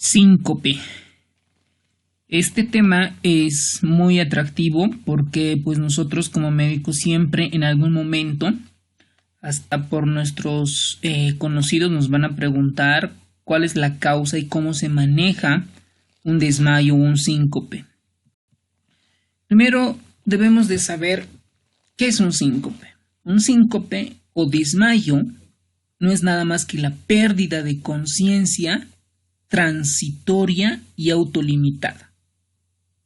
Síncope. Este tema es muy atractivo porque pues nosotros como médicos siempre en algún momento, hasta por nuestros conocidos, nos van a preguntar cuál es la causa y cómo se maneja un desmayo o un síncope. Primero debemos de saber qué es un síncope. Un síncope o desmayo no es nada más que la pérdida de conciencia transitoria y autolimitada.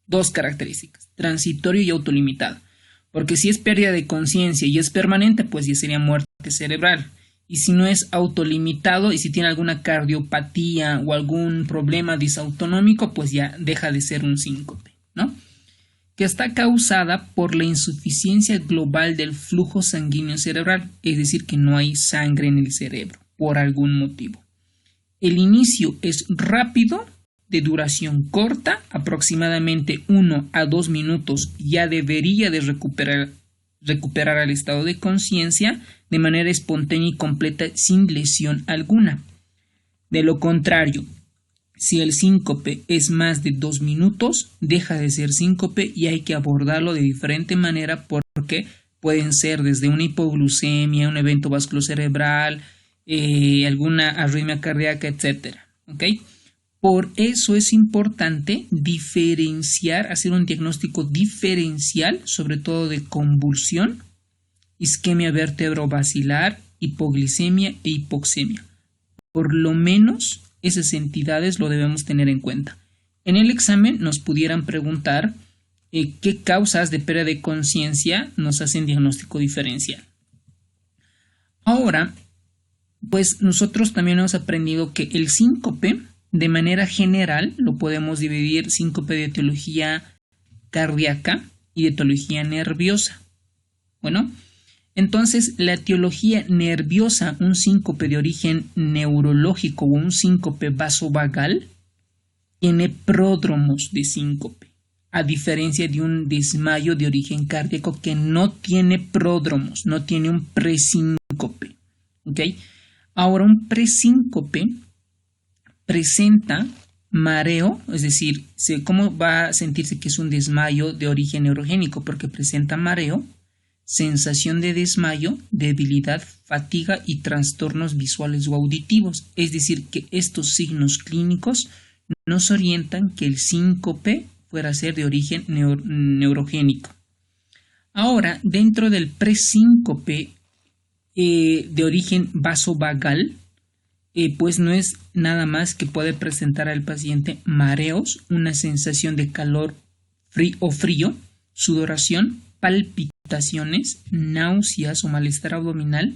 Dos características, transitorio y autolimitada. Porque si es pérdida de conciencia y es permanente, pues ya sería muerte cerebral. Y si no es autolimitado y si tiene alguna cardiopatía o algún problema disautonómico, pues ya deja de ser un síncope, ¿no? Que está causada por la insuficiencia global del flujo sanguíneo cerebral, es decir, que no hay sangre en el cerebro por algún motivo. El inicio es rápido, de duración corta, aproximadamente 1 a 2 minutos ya debería de recuperar el estado de conciencia de manera espontánea y completa sin lesión alguna. De lo contrario, si el síncope es más de 2 minutos, deja de ser síncope y hay que abordarlo de diferente manera porque pueden ser desde una hipoglucemia, un evento vasculocerebral, alguna arritmia cardíaca, etc. ¿Ok? Por eso es importante diferenciar, hacer un diagnóstico diferencial, sobre todo de convulsión, isquemia vertebrovascular, hipoglicemia e hipoxemia. Por lo menos esas entidades lo debemos tener en cuenta. En el examen nos pudieran preguntar qué causas de pérdida de conciencia nos hacen diagnóstico diferencial. Ahora, pues nosotros también hemos aprendido que el síncope, de manera general, lo podemos dividir síncope de etiología cardíaca y de etiología nerviosa. Bueno, entonces la etiología nerviosa, un síncope de origen neurológico o un síncope vasovagal, tiene pródromos de síncope, a diferencia de un desmayo de origen cardíaco que no tiene pródromos, no tiene un presíncope. ¿Ok? Ahora, un presíncope presenta mareo, es decir, ¿cómo va a sentirse que es un desmayo de origen neurogénico? Porque presenta mareo, sensación de desmayo, debilidad, fatiga y trastornos visuales o auditivos. Es decir, que estos signos clínicos nos orientan que el síncope fuera a ser de origen neurogénico. Ahora, dentro del presíncope de origen vasovagal, pues no es nada más que puede presentar al paciente mareos, una sensación de calor o frío, sudoración, palpitaciones, náuseas o malestar abdominal,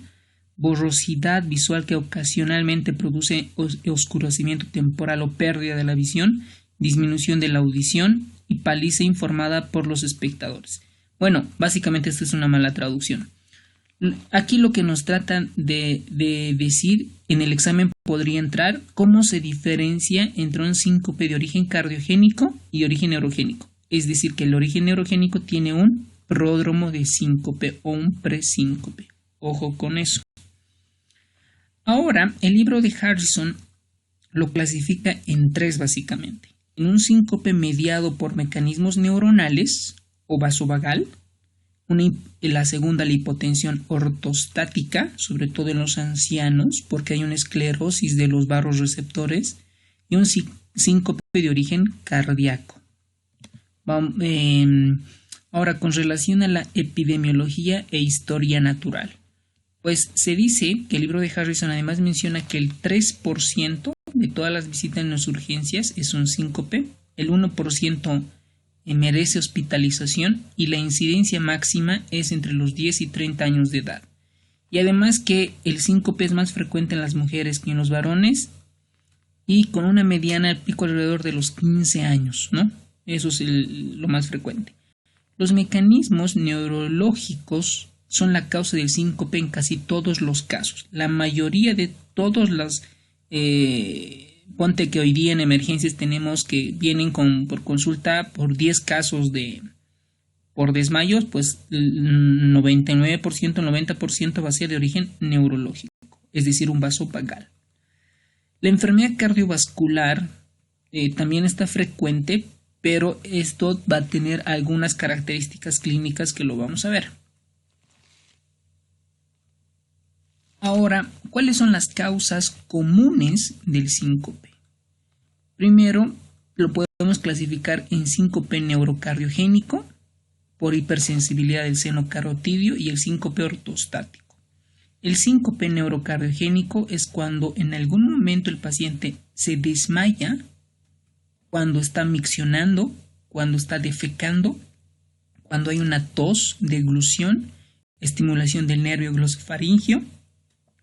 borrosidad visual que ocasionalmente produce oscurecimiento temporal o pérdida de la visión, disminución de la audición y paliza informada por los espectadores. Bueno, básicamente esta es una mala traducción. Aquí lo que nos tratan de decir en el examen podría entrar cómo se diferencia entre un síncope de origen cardiogénico y origen neurogénico. Es decir, que el origen neurogénico tiene un pródromo de síncope o un presíncope. Ojo con eso. Ahora, el libro de Harrison lo clasifica en 3 básicamente. En un síncope mediado por mecanismos neuronales o vasovagal, la segunda, la hipotensión ortostática, sobre todo en los ancianos, porque hay una esclerosis de los vasos receptores, y un síncope de origen cardíaco. Ahora, con relación a la epidemiología e historia natural, pues se dice que el libro de Harrison además menciona que el 3% de todas las visitas en las urgencias es un síncope, el 1% merece hospitalización y la incidencia máxima es entre los 10 y 30 años de edad. Y además que el síncope es más frecuente en las mujeres que en los varones y con una mediana al pico alrededor de los 15 años, ¿no? Eso es lo más frecuente. Los mecanismos neurológicos son la causa del síncope en casi todos los casos. La mayoría de todos las ponte que hoy día en emergencias tenemos que vienen por consulta por 10 casos por desmayos, pues el 99%, 90% va a ser de origen neurológico, es decir, un vasovagal. La enfermedad cardiovascular también está frecuente, pero esto va a tener algunas características clínicas que lo vamos a ver. Ahora, ¿cuáles son las causas comunes del síncope? Primero, lo podemos clasificar en síncope neurocardiogénico por hipersensibilidad del seno carotidio y el síncope ortostático. El síncope neurocardiogénico es cuando en algún momento el paciente se desmaya, cuando está miccionando, cuando está defecando, cuando hay una tos, deglución, estimulación del nervio glosofaringio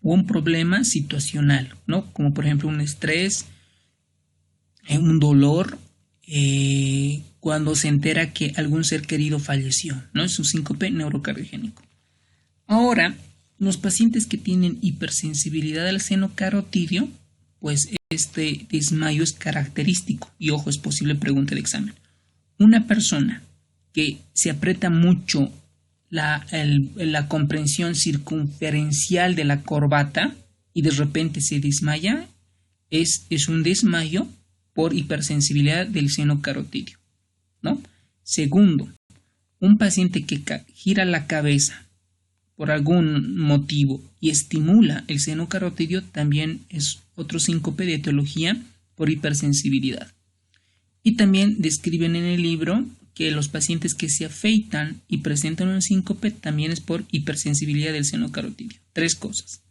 o un problema situacional, ¿no? Como por ejemplo un estrés, un dolor, cuando se entera que algún ser querido falleció, ¿no? Es un síncope neurocardiogénico. Ahora, los pacientes que tienen hipersensibilidad al seno carotidio, pues este desmayo es característico. Y ojo, es posible pregunta de examen. Una persona que se aprieta mucho la comprensión circunferencial de la corbata y de repente se desmaya, es un desmayo por hipersensibilidad del seno carotidio, ¿no? Segundo, un paciente que gira la cabeza por algún motivo y estimula el seno carotidio también es otro síncope de etiología por hipersensibilidad. Y también describen en el libro que los pacientes que se afeitan y presentan un síncope también es por hipersensibilidad del seno carotidio. 3 cosas.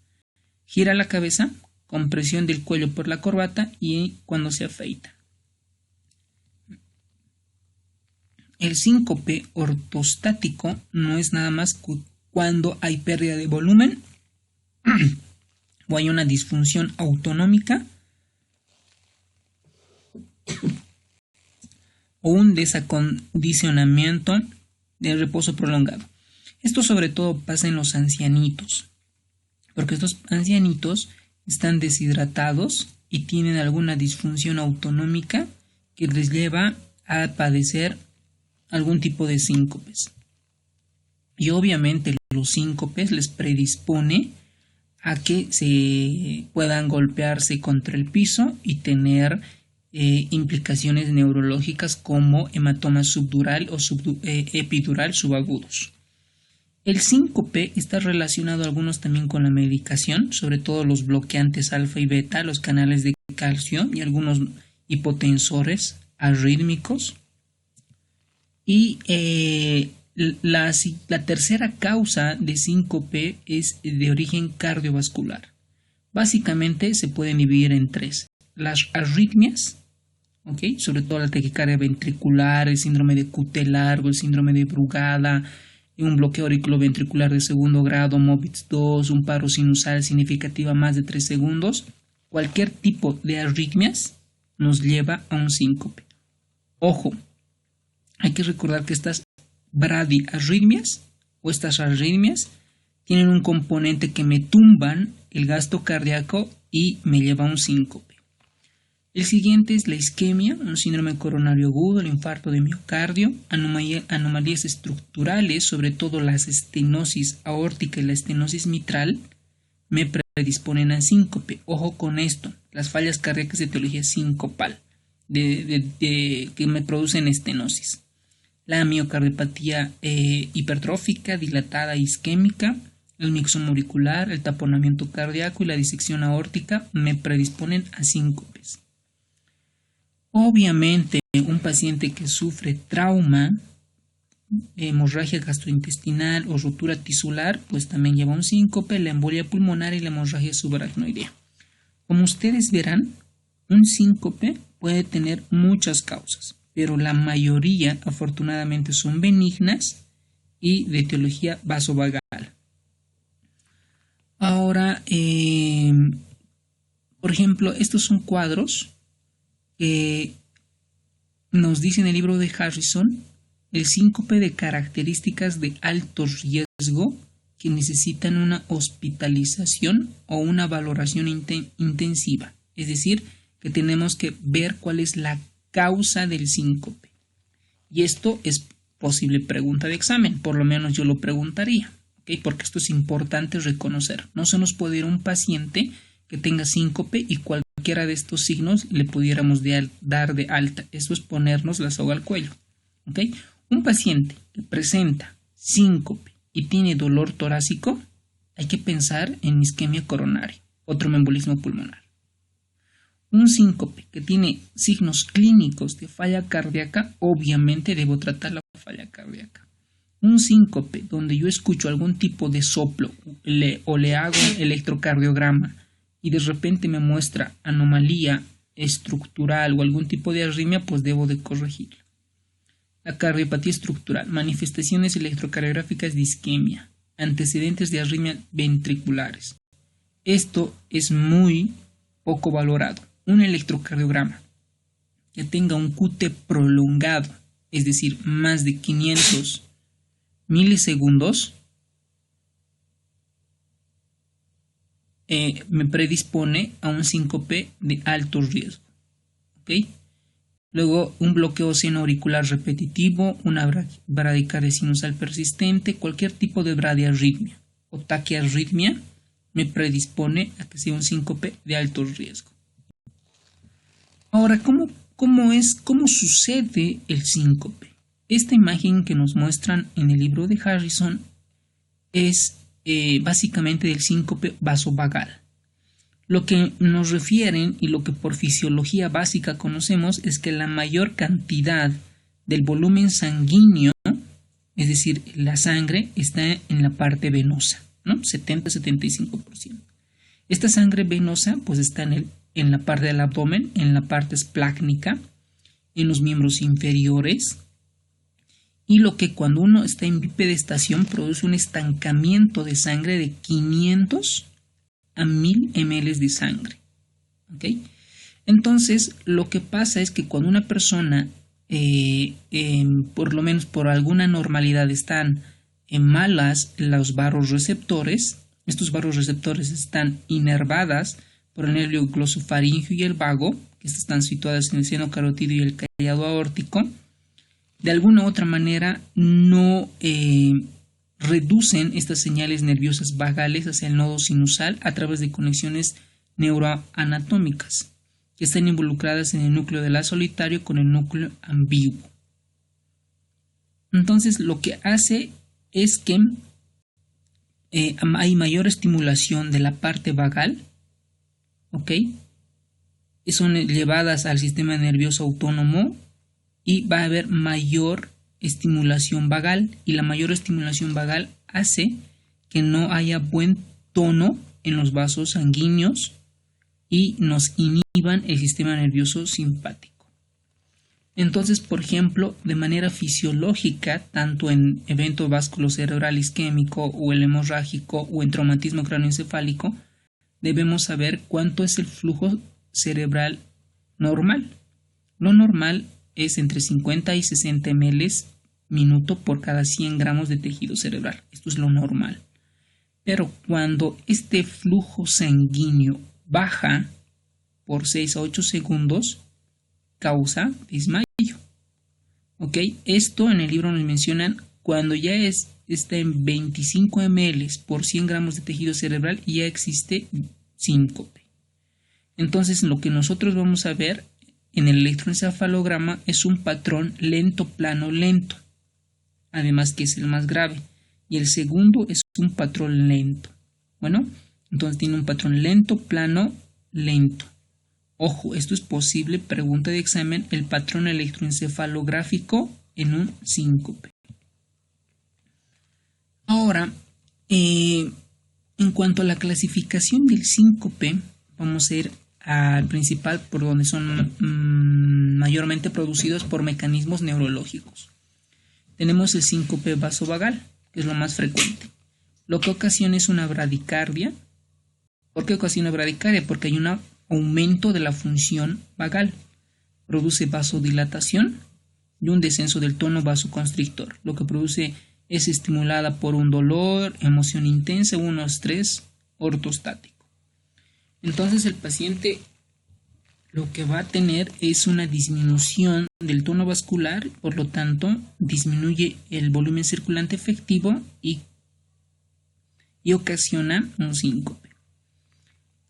Gira la cabeza, compresión del cuello por la corbata y cuando se afeita. El síncope ortostático no es nada más cuando hay pérdida de volumen o hay una disfunción autonómica o un desacondicionamiento del reposo prolongado. Esto sobre todo pasa en los ancianitos, porque estos ancianitos están deshidratados y tienen alguna disfunción autonómica que les lleva a padecer algún tipo de síncopes. Y obviamente los síncopes les predispone a que se puedan golpearse contra el piso y tener implicaciones neurológicas como hematoma subdural o epidural subagudos. El síncope está relacionado algunos también con la medicación, sobre todo los bloqueantes alfa y beta, los canales de calcio y algunos hipotensores arrítmicos. Y la tercera causa de síncope es de origen cardiovascular. Básicamente se pueden dividir en 3. Las arritmias, ¿okay? Sobre todo la taquicardia ventricular, el síndrome de QT largo, el síndrome de Brugada, un bloqueo auriculoventricular de segundo grado, MOBITS 2, un paro sinusal significativa más de 3 segundos. Cualquier tipo de arritmias nos lleva a un síncope. Ojo, hay que recordar que estas bradiarritmias o estas arritmias tienen un componente que me tumban el gasto cardíaco y me lleva a un síncope. El siguiente es la isquemia, un síndrome coronario agudo, el infarto de miocardio, anomalías estructurales, sobre todo la estenosis aórtica y la estenosis mitral, me predisponen a síncope. Ojo con esto, las fallas cardíacas de etiología sincopal, que me producen estenosis. La miocardiopatía hipertrófica, dilatada isquémica, el mixoma auricular, el taponamiento cardíaco y la disección aórtica me predisponen a síncopes. Obviamente, un paciente que sufre trauma, hemorragia gastrointestinal o rotura tisular, pues también lleva un síncope, la embolia pulmonar y la hemorragia subaracnoidea. Como ustedes verán, un síncope puede tener muchas causas, pero la mayoría afortunadamente son benignas y de etiología vasovagal. Ahora, por ejemplo, estos son cuadros que nos dice en el libro de Harrison el síncope de características de alto riesgo que necesitan una hospitalización o una valoración intensiva. Es decir, que tenemos que ver cuál es la causa del síncope. Y esto es posible pregunta de examen, por lo menos yo lo preguntaría, ¿okay? Porque esto es importante reconocer. No se nos puede ir a un paciente que tenga síncope y cualquier cualquiera de estos signos le pudiéramos dar de alta. Eso es ponernos la soga al cuello. ¿Ok? Un paciente que presenta síncope y tiene dolor torácico, hay que pensar en isquemia coronaria o tromboembolismo pulmonar. Un síncope que tiene signos clínicos de falla cardíaca, obviamente debo tratar la falla cardíaca. Un síncope donde yo escucho algún tipo de soplo o le hago un electrocardiograma y de repente me muestra anomalía estructural o algún tipo de arritmia, pues debo de corregirla. La cardiopatía estructural, manifestaciones electrocardiográficas de isquemia, antecedentes de arritmias ventriculares. Esto es muy poco valorado. Un electrocardiograma que tenga un QT prolongado, es decir, más de 500 milisegundos, me predispone a un síncope de alto riesgo. ¿Okay? Luego, un bloqueo seno-auricular repetitivo, una bradicardia sinusal persistente, cualquier tipo de bradiarritmia o taquiarritmia me predispone a que sea un síncope de alto riesgo. Ahora, ¿cómo sucede el síncope? Esta imagen que nos muestran en el libro de Harrison es básicamente del síncope vasovagal. Lo que nos refieren y lo que por fisiología básica conocemos es que la mayor cantidad del volumen sanguíneo, es decir, la sangre, está en la parte venosa, ¿no? 70-75%. Esta sangre venosa pues está en la parte del abdomen, en la parte esplácnica, en los miembros inferiores, y lo que cuando uno está en bipedestación produce un estancamiento de sangre de 500 a 1000 ml de sangre. ¿Okay? Entonces, lo que pasa es que cuando una persona, por lo menos por alguna anormalidad, están en malas los vasoreceptores, estos vasoreceptores están inervadas por el nervio glosofaringeo y el vago, que están situadas en el seno carotídeo y el callado aórtico, de alguna u otra manera no reducen estas señales nerviosas vagales hacia el nodo sinusal a través de conexiones neuroanatómicas que están involucradas en el núcleo del haz solitario con el núcleo ambiguo. Entonces, lo que hace es que hay mayor estimulación de la parte vagal, ¿ok? Son llevadas al sistema nervioso autónomo y va a haber mayor estimulación vagal, y la mayor estimulación vagal hace que no haya buen tono en los vasos sanguíneos y nos inhiban el sistema nervioso simpático. Entonces, por ejemplo, de manera fisiológica, tanto en evento vasculocerebral isquémico o el hemorrágico o en traumatismo cráneoencefálico, debemos saber cuánto es el flujo cerebral normal. Lo normal es entre 50 y 60 ml minuto por cada 100 gramos de tejido cerebral. Esto es lo normal. Pero cuando este flujo sanguíneo baja por 6 a 8 segundos, causa desmayo. ¿Ok? Esto en el libro nos mencionan cuando ya está en 25 ml por 100 gramos de tejido cerebral y ya existe síncope. Entonces, lo que nosotros vamos a ver en el electroencefalograma es un patrón lento, plano, lento. Además que es el más grave. Y el segundo es un patrón lento. Bueno, entonces tiene un patrón lento, plano, lento. Ojo, esto es posible, pregunta de examen, el patrón electroencefalográfico en un síncope. Ahora, en cuanto a la clasificación del síncope, vamos a ir al principal, por donde son mayormente producidos por mecanismos neurológicos. Tenemos el síncope vasovagal, que es lo más frecuente. Lo que ocasiona es una bradicardia. ¿Por qué ocasiona bradicardia? Porque hay un aumento de la función vagal. Produce vasodilatación y un descenso del tono vasoconstrictor. Lo que produce es estimulada por un dolor, emoción intensa o un estrés ortostático. Entonces el paciente lo que va a tener es una disminución del tono vascular, por lo tanto disminuye el volumen circulante efectivo y ocasiona un síncope.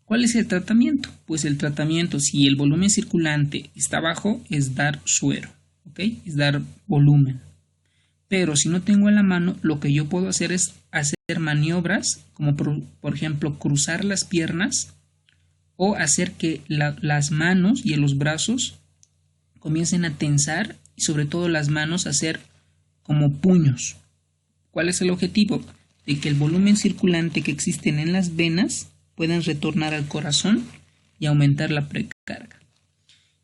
¿Cuál es el tratamiento? Pues el tratamiento, si el volumen circulante está bajo, es dar suero, ¿ok? Es dar volumen. Pero si no tengo en la mano, lo que yo puedo hacer es hacer maniobras, como por ejemplo cruzar las piernas o hacer que las manos y los brazos comiencen a tensar y sobre todo las manos a hacer como puños. ¿Cuál es el objetivo? De que el volumen circulante que existen en las venas puedan retornar al corazón y aumentar la precarga.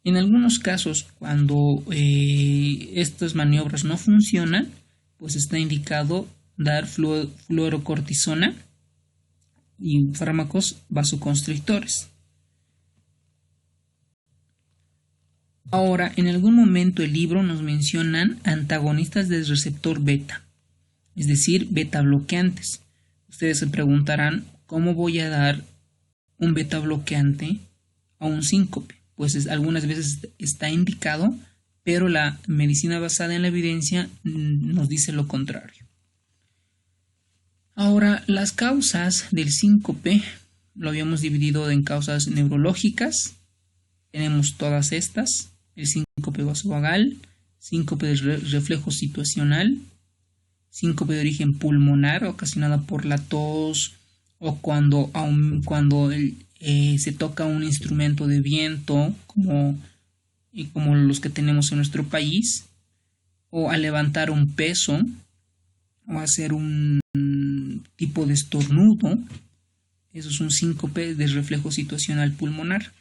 En algunos casos, cuando estas maniobras no funcionan, pues está indicado dar fluorocortisona y fármacos vasoconstrictores. Ahora, en algún momento el libro nos mencionan antagonistas del receptor beta, es decir, beta bloqueantes. Ustedes se preguntarán, ¿cómo voy a dar un beta bloqueante a un síncope? Pues algunas veces está indicado, pero la medicina basada en la evidencia nos dice lo contrario. Ahora, las causas del síncope lo habíamos dividido en causas neurológicas. Tenemos todas estas: el síncope vasovagal, síncope de reflejo situacional, síncope de origen pulmonar ocasionada por la tos o cuando se toca un instrumento de viento como los que tenemos en nuestro país, o al levantar un peso o hacer un tipo de estornudo. Eso es un síncope de reflejo situacional pulmonar.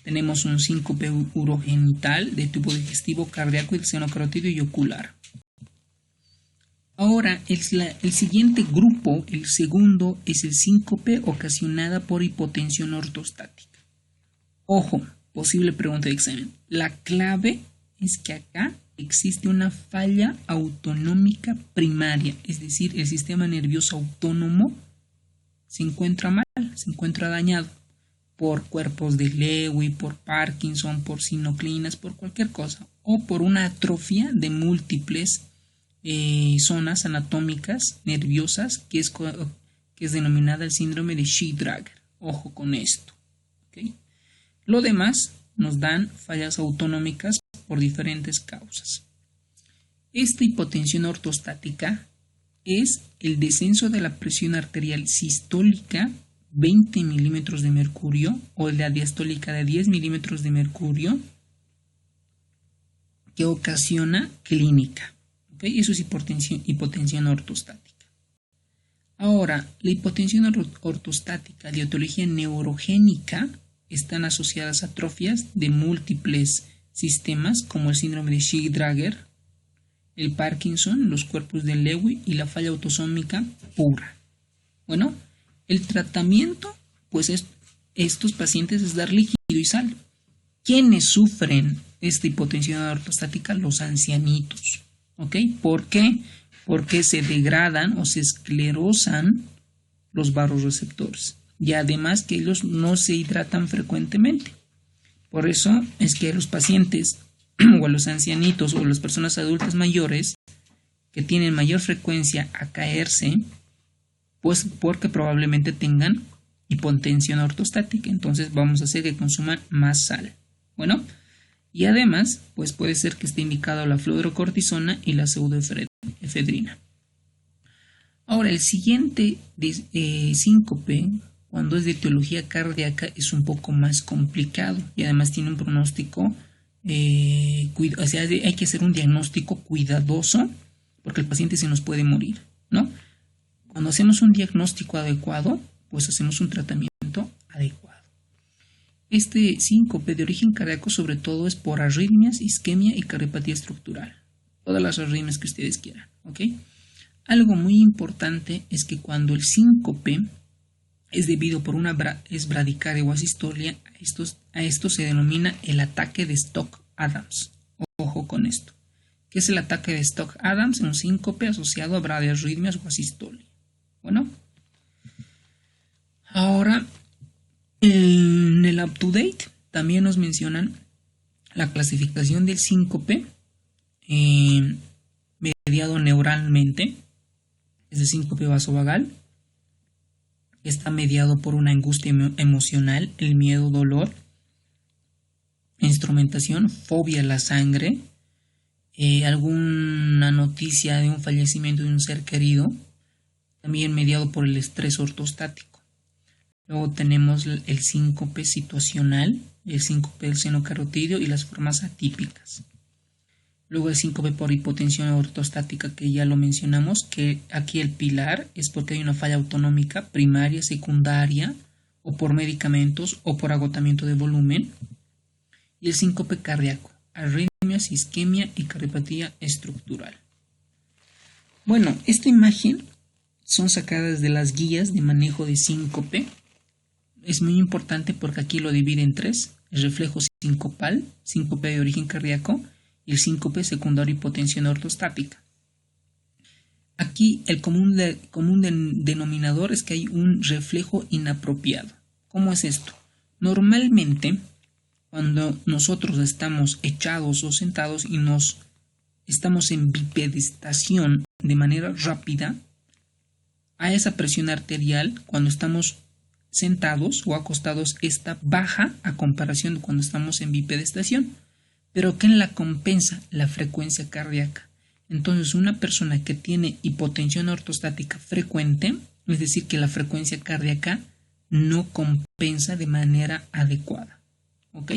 Tenemos un síncope urogenital de tubo digestivo, cardíaco, y del seno carótido y ocular. Ahora, el siguiente grupo, el segundo, es el síncope ocasionada por hipotensión ortostática. Ojo, posible pregunta de examen. La clave es que acá existe una falla autonómica primaria, es decir, el sistema nervioso autónomo se encuentra mal, se encuentra dañado por cuerpos de Lewy, por Parkinson, por sinoclinas, por cualquier cosa, o por una atrofia de múltiples zonas anatómicas nerviosas que es denominada el síndrome de Shea-Drager. Ojo con esto, ¿okay? Lo demás nos dan fallas autonómicas por diferentes causas. Esta hipotensión ortostática es el descenso de la presión arterial sistólica 20 milímetros de mercurio o la diastólica de 10 milímetros de mercurio que ocasiona clínica. ¿Okay? Eso es hipotensión ortostática. Ahora, la hipotensión ortostática de etiología neurogénica están asociadas a atrofias de múltiples sistemas como el síndrome de Shea-Drager, el Parkinson, los cuerpos de Lewy y la falla autosómica pura. Bueno, el tratamiento, pues estos pacientes es dar líquido y sal. ¿Quiénes sufren esta hipotensión ortostática? Los ancianitos. ¿Ok? ¿Por qué? Porque se degradan o se esclerosan los vasoreceptores. Y además que ellos no se hidratan frecuentemente. Por eso es que los pacientes o los ancianitos o las personas adultas mayores que tienen mayor frecuencia a caerse, pues porque probablemente tengan hipotensión ortostática. Entonces vamos a hacer que consuman más sal. Bueno, y además, pues puede ser que esté indicado la fluorocortisona y la pseudoefedrina. Ahora, el siguiente síncope, cuando es de etiología cardíaca, es un poco más complicado y además tiene un pronóstico, hay que hacer un diagnóstico cuidadoso porque el paciente se nos puede morir, ¿no? Cuando hacemos un diagnóstico adecuado, pues hacemos un tratamiento adecuado. Este síncope de origen cardíaco sobre todo es por arritmias, isquemia y cardiopatía estructural. Todas las arritmias que ustedes quieran, ¿ok? Algo muy importante es que cuando el síncope es debido por una bradicardia o asistolia, a esto se denomina el ataque de Stock-Adams. Ojo con esto. ¿Qué es el ataque de Stock-Adams? Un síncope asociado a bradiarritmias o asistolia. Bueno, ahora en el UpToDate también nos mencionan la clasificación del síncope mediado neuralmente, es el síncope vasovagal, está mediado por una angustia emocional, el miedo, dolor, instrumentación, fobia a la sangre, alguna noticia de un fallecimiento de un ser querido, también mediado por el estrés ortostático. Luego tenemos el síncope situacional, el síncope del seno carotídeo y las formas atípicas. Luego el síncope por hipotensión ortostática, que ya lo mencionamos, que aquí el pilar es porque hay una falla autonómica primaria, secundaria, o por medicamentos o por agotamiento de volumen. Y el síncope cardíaco, arritmias, isquemia y cardiopatía estructural. Bueno, esta imagen son sacadas de las guías de manejo de síncope. Es muy importante porque aquí lo divide en tres: el reflejo sincopal, síncope de origen cardíaco, y el síncope secundario hipotensión ortostática. Aquí el común denominador es que hay un reflejo inapropiado. ¿Cómo es esto? Normalmente, cuando nosotros estamos echados o sentados y estamos en bipedestación de manera rápida, a esa presión arterial, cuando estamos sentados o acostados, esta baja a comparación de cuando estamos en bipedestación. Pero ¿qué la compensa? La frecuencia cardíaca. Entonces, una persona que tiene hipotensión ortostática frecuente, es decir, que la frecuencia cardíaca no compensa de manera adecuada. ¿Ok?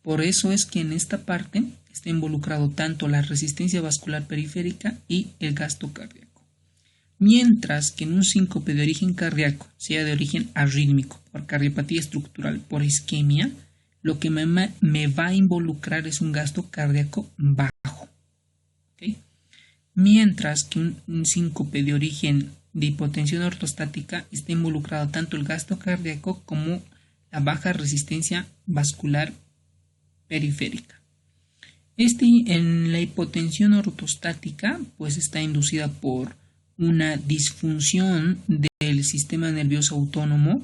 Por eso es que en esta parte está involucrado tanto la resistencia vascular periférica y el gasto cardíaco. Mientras que en un síncope de origen cardíaco, sea de origen arrítmico, por cardiopatía estructural, por isquemia, lo que me va a involucrar es un gasto cardíaco bajo. ¿Okay? Mientras que un síncope de origen de hipotensión ortostática está involucrado tanto el gasto cardíaco como la baja resistencia vascular periférica. En la hipotensión ortostática, pues está inducida por una disfunción del sistema nervioso autónomo,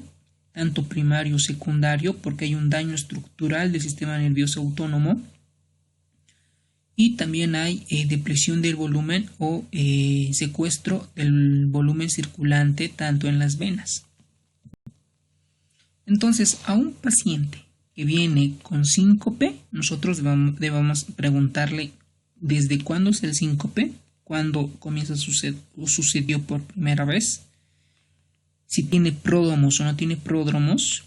tanto primario o secundario, porque hay un daño estructural del sistema nervioso autónomo, y también hay depresión del volumen o secuestro del volumen circulante tanto en las venas. Entonces, a un paciente que viene con síncope, nosotros debemos preguntarle desde cuándo es el síncope, cuándo comienza a suceder o sucedió por primera vez, si tiene pródromos o no tiene pródromos,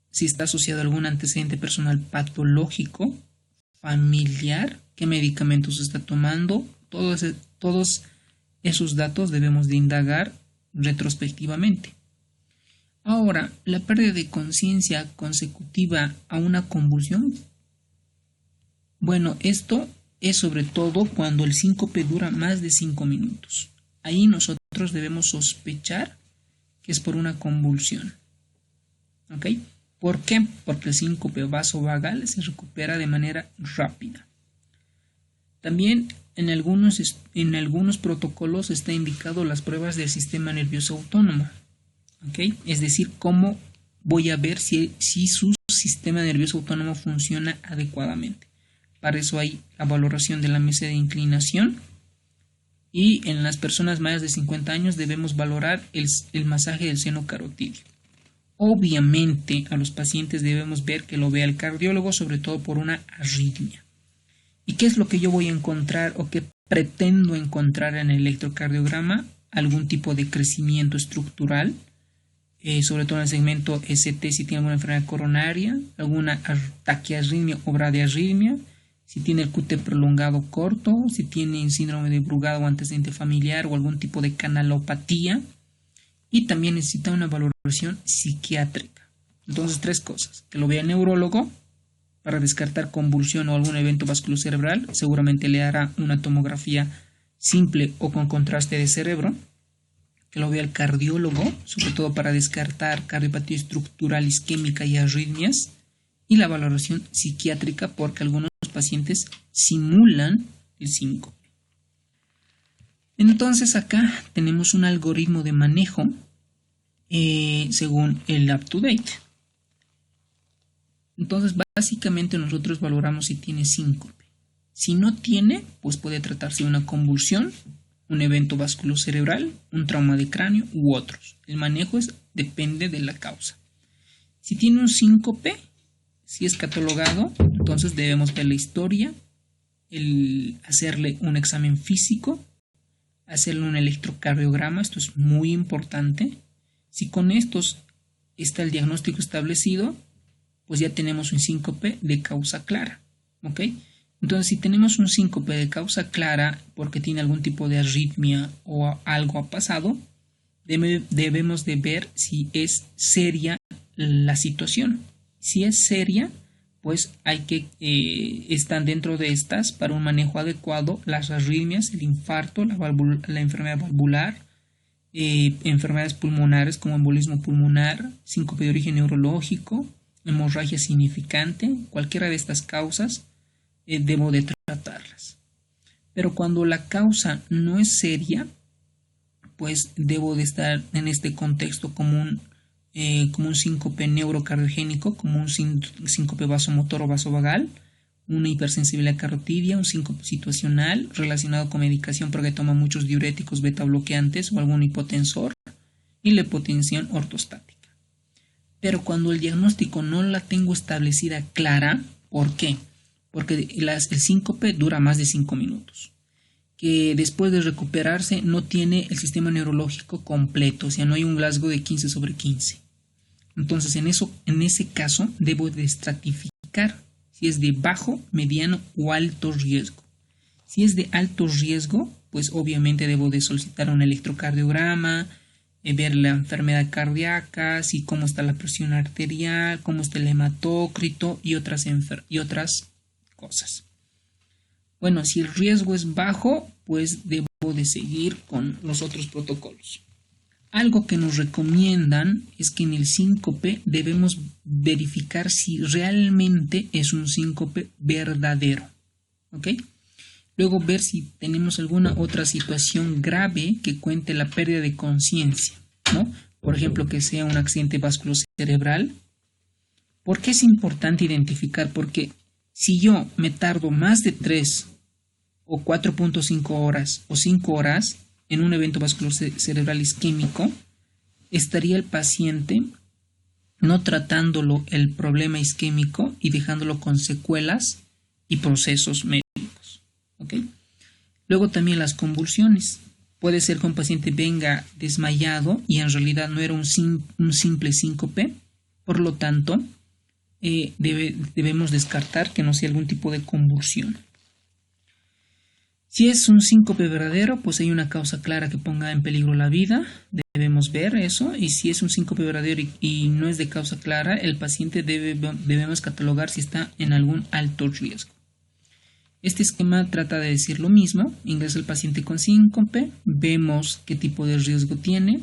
si está asociado a algún antecedente personal patológico, familiar, qué medicamentos está tomando. Todos esos datos debemos de indagar retrospectivamente. Ahora, la pérdida de conciencia consecutiva a una convulsión. Bueno, esto es sobre todo cuando el síncope dura más de 5 minutos. Ahí nosotros debemos sospechar que es por una convulsión. ¿Ok? ¿Por qué? Porque el síncope vasovagal se recupera de manera rápida. También en algunos protocolos está indicado las pruebas del sistema nervioso autónomo. ¿Ok? Es decir, cómo voy a ver si su sistema nervioso autónomo funciona adecuadamente. Para eso hay la valoración de la mesa de inclinación. Y en las personas mayores de 50 años debemos valorar el masaje del seno carotídeo. Obviamente a los pacientes debemos ver que lo vea el cardiólogo, sobre todo por una arritmia. ¿Y qué es lo que yo voy a encontrar o qué pretendo encontrar en el electrocardiograma? Algún tipo de crecimiento estructural, sobre todo en el segmento ST si tiene alguna enfermedad coronaria, alguna taquiarritmia o bradiarritmia, si tiene el QT prolongado corto, si tiene síndrome de Brugada o antecedente familiar o algún tipo de canalopatía, y también necesita una valoración psiquiátrica. Entonces, 3 cosas: que lo vea el neurólogo para descartar convulsión o algún evento vasculocerebral, seguramente le hará una tomografía simple o con contraste de cerebro; que lo vea el cardiólogo, sobre todo para descartar cardiopatía estructural, isquémica y arritmias; y la valoración psiquiátrica, porque algunos pacientes simulan el síncope. Entonces acá tenemos un algoritmo de manejo según el UpToDate. Entonces básicamente nosotros valoramos si tiene síncope. Si no tiene, pues puede tratarse de una convulsión un evento vasculocerebral, un trauma de cráneo u otros. El manejo depende de la causa. Si tiene un síncope, si es catalogado, entonces debemos ver la historia, hacerle un examen físico, hacerle un electrocardiograma, esto es muy importante. Si con estos está el diagnóstico establecido, pues ya tenemos un síncope de causa clara, ¿ok? Entonces, si tenemos un síncope de causa clara porque tiene algún tipo de arritmia o algo ha pasado, debemos de ver si es seria la situación. Si es seria, pues hay que están dentro de estas para un manejo adecuado las arritmias, el infarto, la enfermedad valvular, enfermedades pulmonares como embolismo pulmonar, síncope de origen neurológico, hemorragia significante, cualquiera de estas causas debo de tratarlas. Pero cuando la causa no es seria, pues debo de estar en este contexto como un síncope neurocardiogénico, como un síncope vasomotor o vasovagal, una hipersensibilidad carotidia, un síncope situacional relacionado con medicación porque toma muchos diuréticos beta bloqueantes o algún hipotensor y la hipotensión ortostática. Pero cuando el diagnóstico no la tengo establecida clara, ¿por qué? Porque el síncope dura más de 5 minutos. Que después de recuperarse no tiene el sistema neurológico completo, o sea, no hay un Glasgow de 15/15. Entonces, en ese caso, debo de estratificar si es de bajo, mediano o alto riesgo. Si es de alto riesgo, pues obviamente debo de solicitar un electrocardiograma, ver la enfermedad cardíaca, si cómo está la presión arterial, cómo está el hematócrito y otras cosas. Bueno, si el riesgo es bajo, pues debo de seguir con los otros protocolos. Algo que nos recomiendan es que en el síncope debemos verificar si realmente es un síncope verdadero. ¿Ok? Luego ver si tenemos alguna otra situación grave que cuente la pérdida de conciencia, ¿no? Por ejemplo, que sea un accidente vasculocerebral. ¿Por qué es importante identificar? Porque si yo me tardo más de 3 o 4.5 horas o 5 horas en un evento vasculocerebral isquémico, estaría el paciente no tratándolo el problema isquémico y dejándolo con secuelas y procesos médicos. ¿Okay? Luego también las convulsiones. Puede ser que un paciente venga desmayado y en realidad no era un simple síncope, por lo tanto debemos descartar que no sea algún tipo de convulsión. Si es un síncope verdadero, pues hay una causa clara que ponga en peligro la vida, debemos ver eso, y si es un síncope verdadero y no es de causa clara, el paciente debemos catalogar si está en algún alto riesgo. Este esquema trata de decir lo mismo: ingresa el paciente con síncope, vemos qué tipo de riesgo tiene,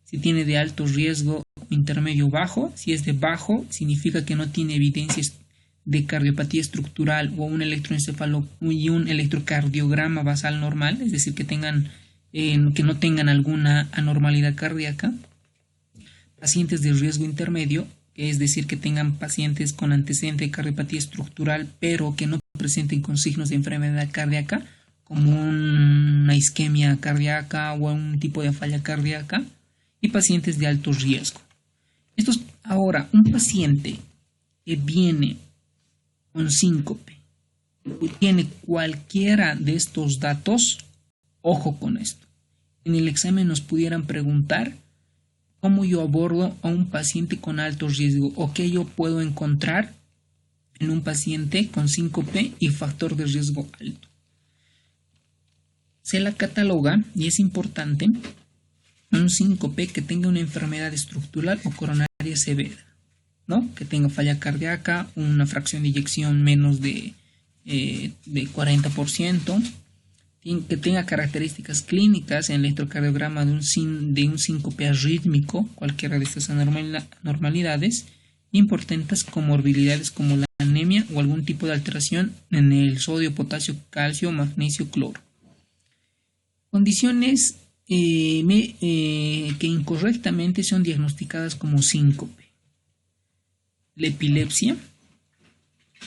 si tiene de alto riesgo, intermedio o bajo. Si es de bajo, significa que no tiene evidencias de cardiopatía estructural o un electroencefalo y un electrocardiograma basal normal, es decir, que no tengan alguna anormalidad cardíaca. Pacientes de riesgo intermedio, es decir, que tengan pacientes con antecedente de cardiopatía estructural, pero que no presenten con signos de enfermedad cardíaca, como una isquemia cardíaca o un tipo de falla cardíaca, y pacientes de alto riesgo. Ahora, un paciente que viene con síncope, tiene cualquiera de estos datos, ojo con esto. En el examen nos pudieran preguntar cómo yo abordo a un paciente con alto riesgo o qué yo puedo encontrar en un paciente con síncope y factor de riesgo alto. Se la cataloga, y es importante, un síncope que tenga una enfermedad estructural o coronaria severa, ¿no? Que tenga falla cardíaca, una fracción de eyección menos de 40%, que tenga características clínicas en el electrocardiograma de un síncope arrítmico, cualquiera de estas anormalidades, importantes comorbilidades como la anemia o algún tipo de alteración en el sodio, potasio, calcio, magnesio, cloro. Condiciones que incorrectamente son diagnosticadas como síncope: la epilepsia,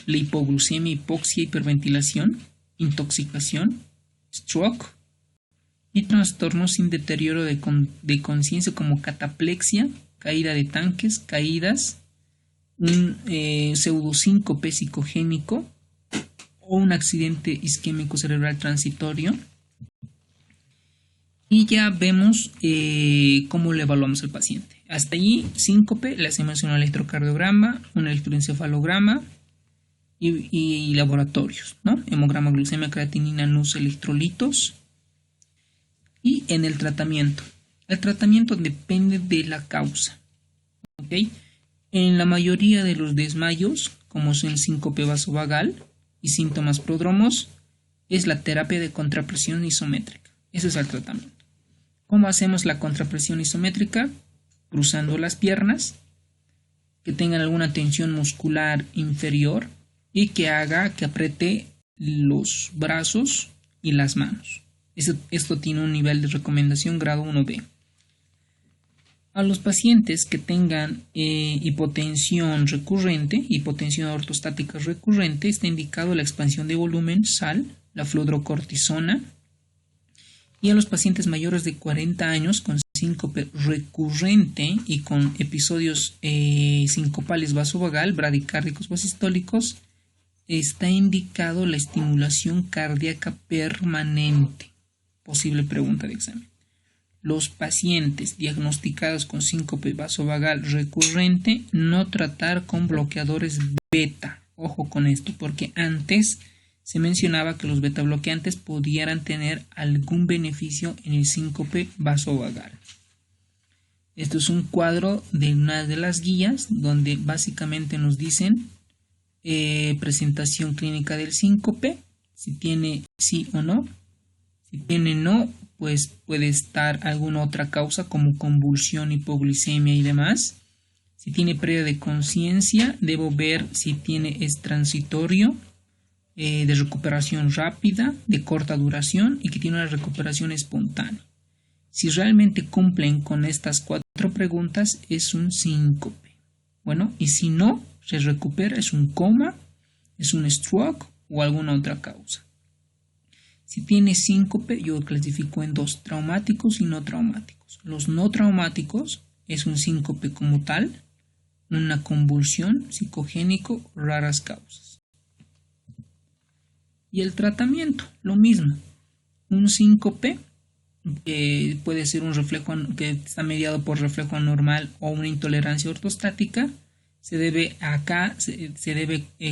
la hipoglucemia, hipoxia, hiperventilación, intoxicación, stroke, y trastornos sin deterioro de conciencia como cataplexia, caída de tanques, caídas, un pseudosíncope psicogénico o un accidente isquémico cerebral transitorio. Y ya vemos cómo le evaluamos al paciente. Hasta allí, síncope, le hacemos un electrocardiograma, un electroencefalograma y laboratorios, ¿no? Hemograma, glucemia, creatinina, NUS, electrolitos. Y en el tratamiento depende de la causa, ¿ok? En la mayoría de los desmayos, como es el síncope vasovagal y síntomas prodromos, es la terapia de contrapresión isométrica. Ese es el tratamiento. ¿Cómo hacemos la contrapresión isométrica? Cruzando las piernas, que tengan alguna tensión muscular inferior y que haga que apriete los brazos y las manos. Esto tiene un nivel de recomendación grado 1B. A los pacientes que tengan hipotensión recurrente, hipotensión ortostática recurrente, está indicado la expansión de volumen, SAL, la fludrocortisona. Y a los pacientes mayores de 40 años con síncope recurrente y con episodios sincopales vasovagal, bradicárdicos o asistólicos, está indicado la estimulación cardíaca permanente. Posible pregunta de examen. Los pacientes diagnosticados con síncope vasovagal recurrente, no tratar con bloqueadores beta. Ojo con esto, porque antes se mencionaba que los beta bloqueantes pudieran tener algún beneficio en el síncope vasovagal. Esto es un cuadro de una de las guías donde básicamente nos dicen presentación clínica del síncope, si tiene sí o no. Si tiene no, pues puede estar alguna otra causa como convulsión, hipoglicemia y demás. Si tiene pérdida de conciencia, debo ver si es transitorio, de recuperación rápida, de corta duración y que tiene una recuperación espontánea. Si realmente cumplen con estas 4 preguntas, es un síncope. Bueno, y si no se recupera, es un coma, es un stroke o alguna otra causa. Si tiene síncope, yo clasifico en 2, traumáticos y no traumáticos. Los no traumáticos es un síncope como tal, una convulsión, psicogénico, raras causas. Y el tratamiento, lo mismo. Un síncope puede ser un reflejo que está mediado por reflejo anormal o una intolerancia ortostática. Se debe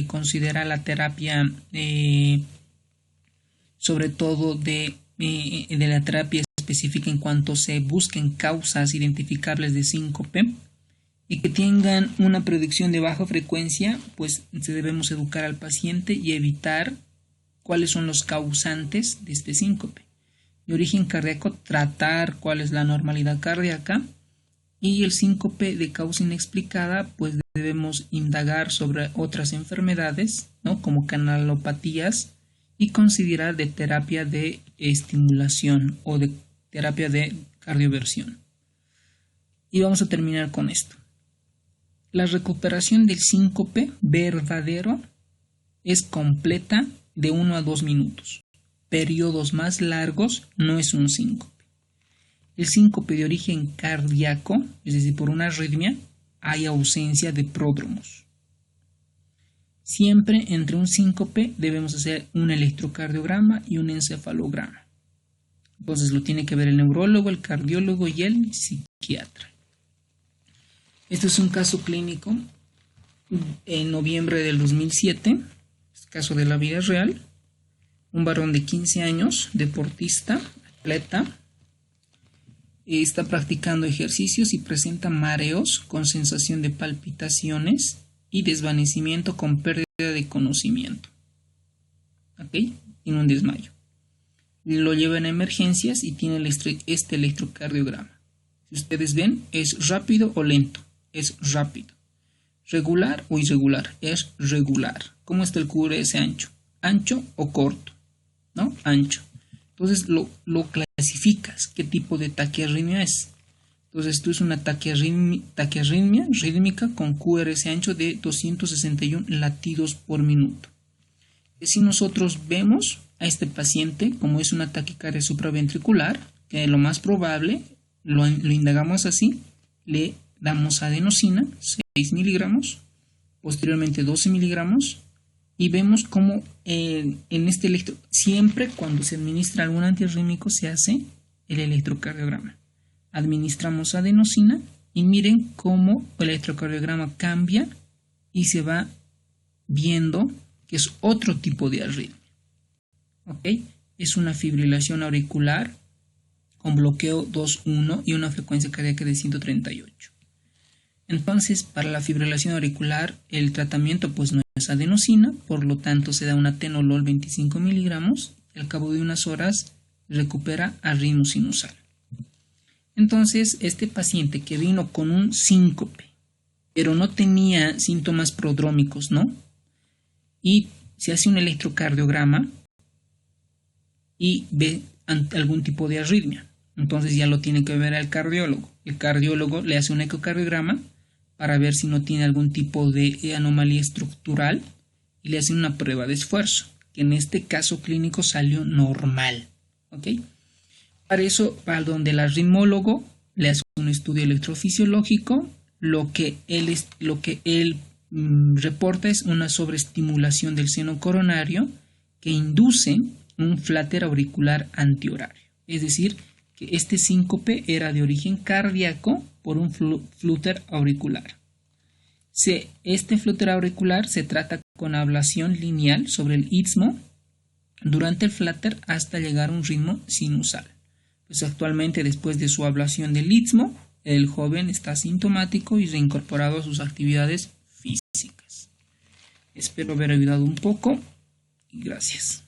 considerar la terapia sobre todo de la terapia específica en cuanto se busquen causas identificables de síncope y que tengan una predicción de baja frecuencia, pues debemos educar al paciente y evitar cuáles son los causantes de este síncope. De origen cardíaco, tratar cuál es la normalidad cardíaca, y el síncope de causa inexplicada, pues debemos indagar sobre otras enfermedades, ¿no? Como canalopatías, y considerar de terapia de estimulación o de terapia de cardioversión. Y vamos a terminar con esto. La recuperación del síncope verdadero es completa de 1 a 2 minutos. Periodos más largos no es un síncope. El síncope de origen cardíaco, es decir, por una arritmia, hay ausencia de pródromos. Siempre entre un síncope debemos hacer un electrocardiograma y un encefalograma. Entonces lo tiene que ver el neurólogo, el cardiólogo y el psiquiatra. Este es un caso clínico en noviembre del 2007, es caso de la vida real. Un varón de 15 años, deportista, atleta, está practicando ejercicios y presenta mareos con sensación de palpitaciones y desvanecimiento con pérdida de conocimiento. ¿Ok? Tiene un desmayo. Lo llevan a emergencias y tiene este electrocardiograma. Si ustedes ven, ¿es rápido o lento? Es rápido. ¿Regular o irregular? Es regular. ¿Cómo está el QRS ancho? ¿Ancho o corto? ¿No? Ancho. Entonces lo clasificas. ¿Qué tipo de taquiarritmia es? Entonces esto es una taquiarritmia rítmica con QRS ancho de 261 latidos por minuto. Si nosotros vemos a este paciente como es una taquicardia supraventricular, que lo más probable, lo indagamos así, le damos adenosina, 6 miligramos, posteriormente 12 miligramos, y vemos cómo en este siempre cuando se administra algún antiarrítmico se hace el electrocardiograma. Administramos adenosina y miren cómo el electrocardiograma cambia y se va viendo que es otro tipo de arritmia. ¿Ok? Es una fibrilación auricular con bloqueo 2.1 y una frecuencia cardíaca de 138. Entonces, para la fibrilación auricular, el tratamiento pues no es adenosina, por lo tanto se da un atenolol 25 miligramos y al cabo de unas horas recupera a ritmo sinusal. Entonces, este paciente que vino con un síncope, pero no tenía síntomas prodrómicos, ¿no? Y se hace un electrocardiograma y ve algún tipo de arritmia. Entonces ya lo tiene que ver al cardiólogo. El cardiólogo le hace un ecocardiograma para ver si no tiene algún tipo de anomalía estructural y le hace una prueba de esfuerzo, que en este caso clínico salió normal. ¿Ok? Para eso, para donde el arritmólogo le hace un estudio electrofisiológico, lo que él reporta es una sobreestimulación del seno coronario que induce un flater auricular antihorario. Es decir, que este síncope era de origen cardíaco por un flutter auricular. Este flutter auricular se trata con ablación lineal sobre el istmo durante el flater hasta llegar a un ritmo sinusal. Pues actualmente, después de su ablación del istmo, el joven está asintomático y reincorporado a sus actividades físicas. Espero haber ayudado un poco y gracias.